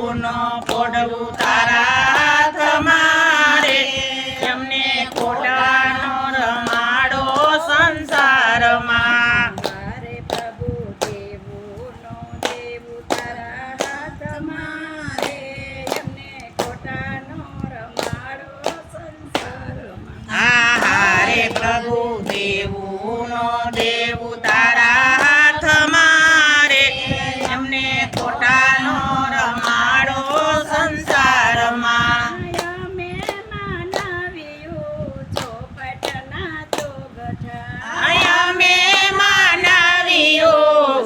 દેવું નો પોડવું તારા હાથમાં રે એમને ખોટાનો રમાડો સંસારમાં મારે પ્રભુ દેવું નો દેવું તારા હાથમાં રે એમને ખોટાનો રમાડો સંસારમાં હારે પ્રભુ દેવું નો દેવું તારા હાથમાં રે એમને ખોટાનો રમાડો સંસારમાં અમે માનવ્યું ચોપટના ચોગઠા અમે માનવીઓ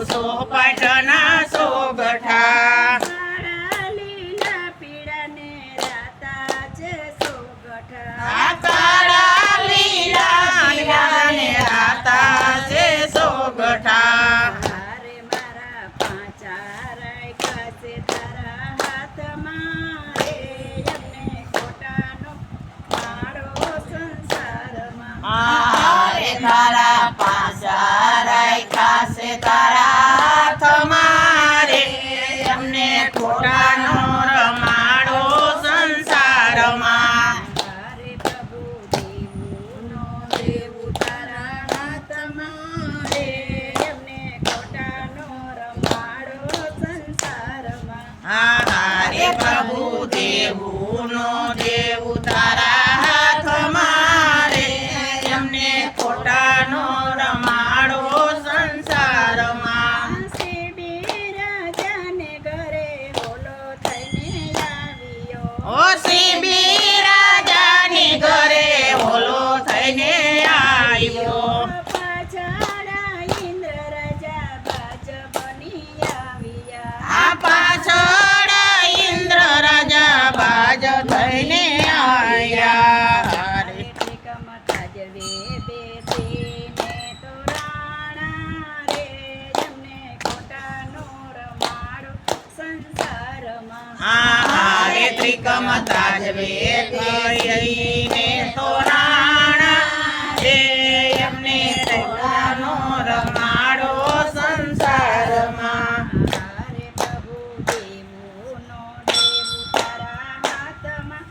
સોપટના સોગઠા કાળા લીલા પીળાને રાતા છે સોગઠા આ કાળા લીલા ને રાતા છે સોગઠા હારે મારા પાંચા રાખ્યા છે તારા હાથમાં રે એમને ખોટાનો મારો સંસારમાં હારે તારા પાસા રાખ્યા છે તારા હાથમાં રે એમને ખોટાનો રમાડો સંસારમાં હારે પ્રભુ દેવું નો દેવું તારા હાથમાં રે એમને ખોટાનો રમાડો સંસારમાં હારે પ્રભુ દેવું નો દેવું તારા હાથમાં રે એમને ખોટાનો રમાડો સંસારમાં શ્રી બિરાજાને ઘરે હોલો થઈને આવ્યો ઓ શ્રી બિરાજાની ઘરે ઓલો થઈને આવ્યો પાછળ ઇન્દ્ર રાજા બાજ બની આવ્યા આ પાછળ ઇન્દ્ર રાજા બાજ થઈને આવ્યા હારે કમતા જવે બેસીને તો રાણા રે એમને ખોટાનો રમાડો સંસારમાં હારે ત્રિકમતા જવે કહીને તો રાણા રે એમને ખોટાનો રમાડો સંસારમાં હારે પ્રભુ દેવું નો દેવું તારા હાથમાં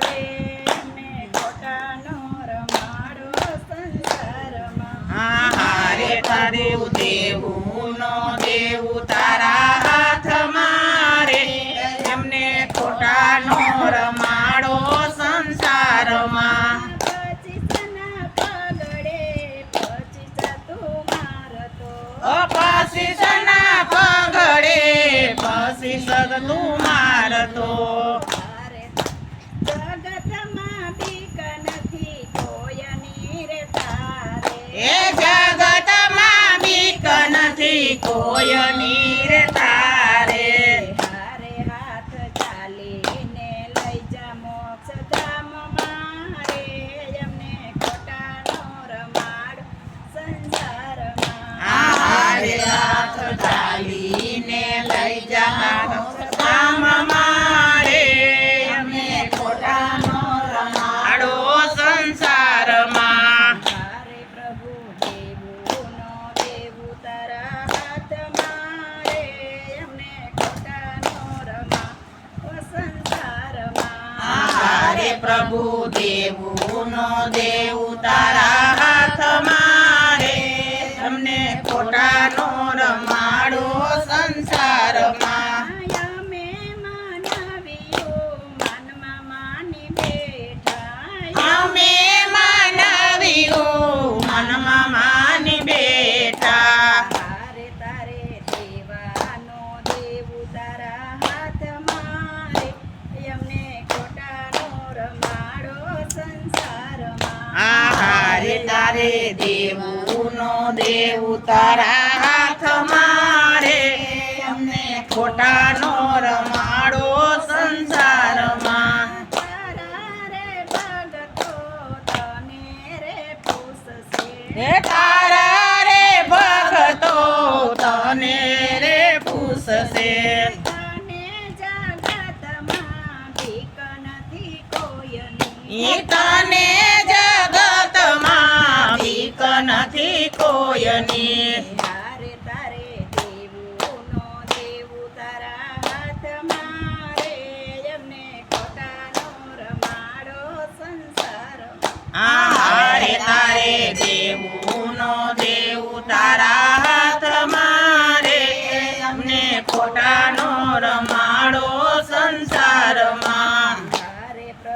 રે એમને ખોટાનો રમાડો સંસારમાં હારે તારે દેવું નો દેવું તારા હાથમાં રે એમને ખોટાનો રમાડો સંસારમાં પચીસના પગડે પચીસ તું મારતો અપાશીષના પગડે પસી સગતું મારતો હારે જગતમાં બીક નથી કોયની રે તારે એ જગતમાં બીક નથી કોયની રે તારે હારે હાથ ચાલીને લઈ જા મોક્ષ ધામમાં રે એમને ખોટાનો રમાડ સંસારમાં હારે હાથ ચાલીને લઈ જા મારે એમને ખોટાનો રમાડો સંસારમાં હારે પ્રભુ દેવું નો દેવું તારા હાથમાં રે એમને ખોટાનો રમાડો સંસારમાં હારે પ્રભુ દેવું નો દેવું તારા હાથમાં રે તમને ખોટાનો રમાડો સંસારમાં અમે માનવીઓ મનમાં માની બેઠા અમે માનવીઓ મનમાં માની બેઠા હારે તારે દેવાનો દેવું તારા હાથમાં રે એમને ખોટાનો રમાડો સંસારમાં હારે તારે દેવું નો દેવું તારા હાથમાં રે અમને ખોટાનો રમાડો સંસારમાં તારા રે ભગતો તને રે પૂછશે હે તારા રે ભગતો તને રે પૂછશે તને જગતમાં ભીખ નથી કોયની તને જગતમાં બીક નથી કોયની હારે તારે દેવું નો દેવું તારા હાથમાં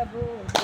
પ્રભુ દેવ